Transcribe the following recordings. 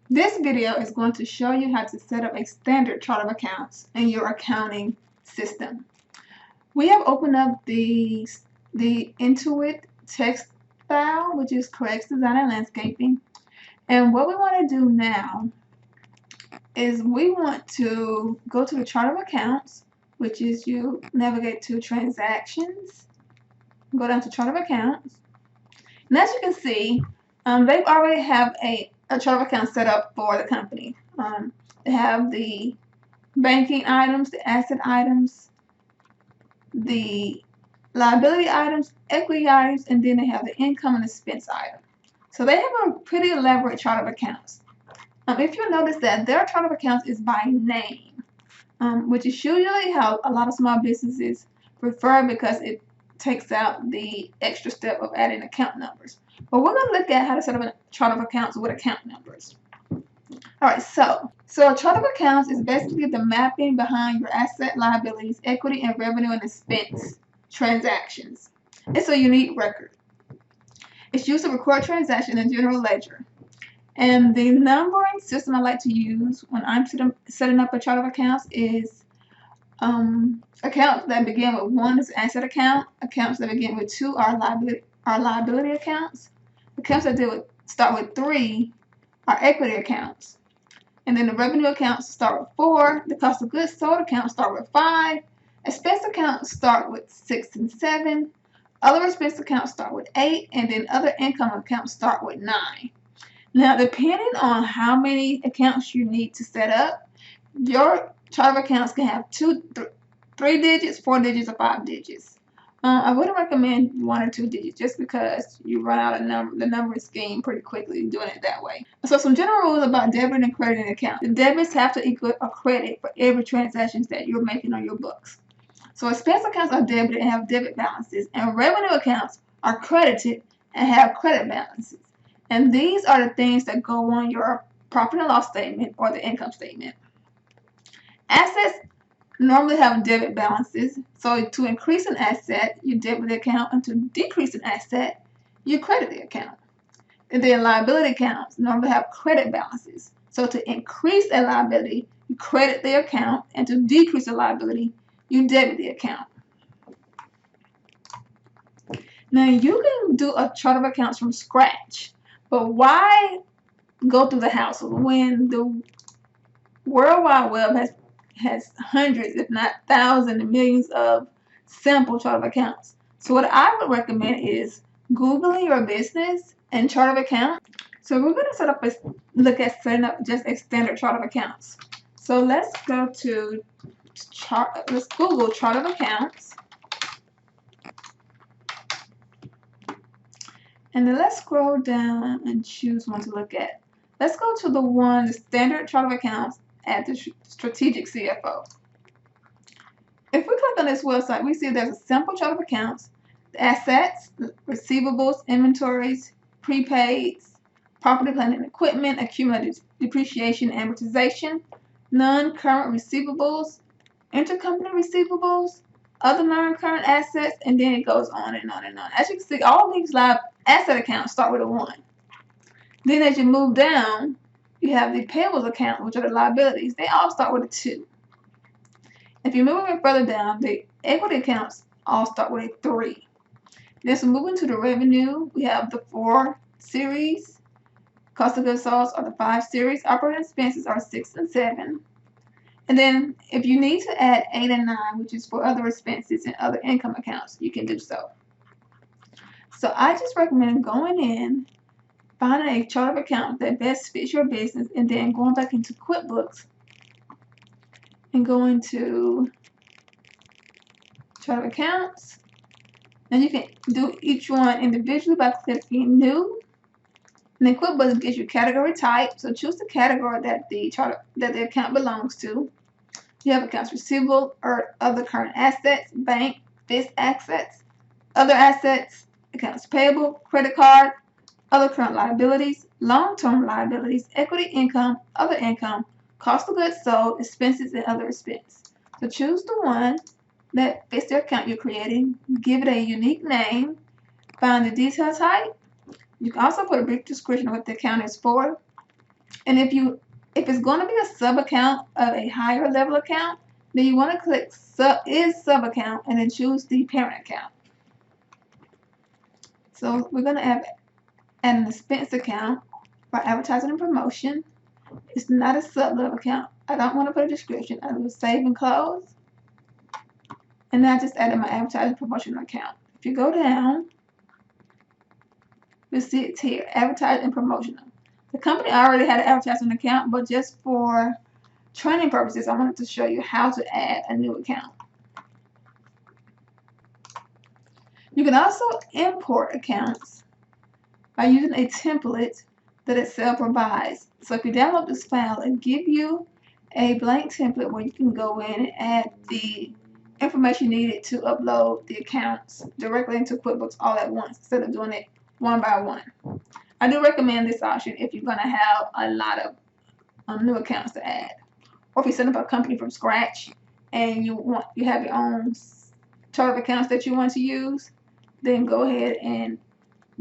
This video is going to show you how to set up a standard chart of accounts in your accounting system. We have opened up the Intuit text file, which is Corrects Design and Landscaping. And what we want to do now is we want to go to the chart of accounts, which is you navigate to transactions, go down to chart of accounts. And as you can see, they already have a chart of accounts set up for the company. They have the banking items, the asset items, the liability items, equity items, and then they have the income and expense item. So they have a pretty elaborate chart of accounts. If you'll notice that their chart of accounts is by name, which is usually how a lot of small businesses prefer because it takes out the extra step of adding account numbers. But we're going to look at how to set up a chart of accounts with account numbers. Alright, so a chart of accounts is basically the mapping behind your asset, liabilities, equity, and revenue and expense transactions. It's a unique record. It's used to record transactions in general ledger. And the numbering system I like to use when I'm setting up a chart of accounts is accounts that begin with 1 is asset account, accounts that begin with 2 are liability accounts, accounts that start with 3 are equity accounts, and then the revenue accounts start with 4, the cost of goods sold accounts start with 5, expense accounts start with 6 and 7, other expense accounts start with 8, and then other income accounts start with 9. Now, depending on how many accounts you need to set up, your chart of accounts can have 3 digits, 4 digits, or 5 digits. I wouldn't recommend 1 or 2 digits just because you run out of the numbering scheme pretty quickly doing it that way. So some general rules about debit and crediting accounts. The debits have to equal a credit for every transaction that you're making on your books. So expense accounts are debited and have debit balances, and revenue accounts are credited and have credit balances. And these are the things that go on your profit and loss statement or the income statement. Assets normally have debit balances. So to increase an asset, you debit the account, and to decrease an asset, you credit the account. And then liability accounts normally have credit balances. So to increase a liability, you credit the account, and to decrease a liability, you debit the account. Now you can do a chart of accounts from scratch, but why go through the hassle when the World Wide Web has hundreds, if not thousands, and millions of sample chart of accounts? So what I would recommend is Googling your business and chart of accounts. So we're going to look at setting up just a standard chart of accounts. So let's go to let's Google chart of accounts. And then let's scroll down and choose one to look at. Let's go to the standard chart of accounts at the strategic CFO. If we click on this website, we see there's a simple chart of accounts, the assets, receivables, inventories, prepaids, property, plant, and equipment, accumulated depreciation, amortization, non-current receivables, intercompany receivables, other non-current assets, and then it goes on and on and on. As you can see, all these live asset accounts start with a 1. Then as you move down, you have the payables account, which are the liabilities. They all start with a 2. If you move it further down, the equity accounts all start with a 3. Then so moving to the revenue, we have the 4 series. Cost of goods sold are the 5 series. Operating expenses are 6 and 7. And then if you need to add 8 and 9, which is for other expenses and other income accounts, you can do so. So I just recommend going in, finding a chart of accounts that best fits your business, and then going back into QuickBooks and going to chart of accounts. And you can do each one individually by clicking new. And then QuickBooks gives you category type. So choose the category that the account belongs to. You have accounts receivable or other current assets, bank, fixed assets, other assets, accounts payable, credit card, other current liabilities, long-term liabilities, equity income, other income, cost of goods sold, expenses, and other expense. So choose the one that fits the account you're creating, give it a unique name, find the detail type. You can also put a brief description of what the account is for, And if it's going to be a sub account of a higher level account, then you want to click sub account and then choose the parent account. So we're going to add an expense account for advertising and promotion. It's not a sub level account. I don't want to put a description. I will save and close. And then I just added my advertising promotion account. If you go down, you'll see it's here, advertising and promotional. The company already had an advertising account, but just for training purposes, I wanted to show you how to add a new account. You can also import accounts by using a template that Excel provides. So if you download this file, it'll give you a blank template where you can go in and add the information needed to upload the accounts directly into QuickBooks all at once instead of doing it one by one. I do recommend this option if you're going to have a lot of new accounts to add, or if you set up a company from scratch and you have your own chart of accounts that you want to use, then go ahead and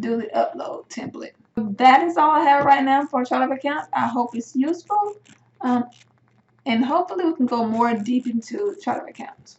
do the upload template. That is all I have right now for chart of accounts. I hope it's useful, and hopefully we can go more deep into chart of accounts.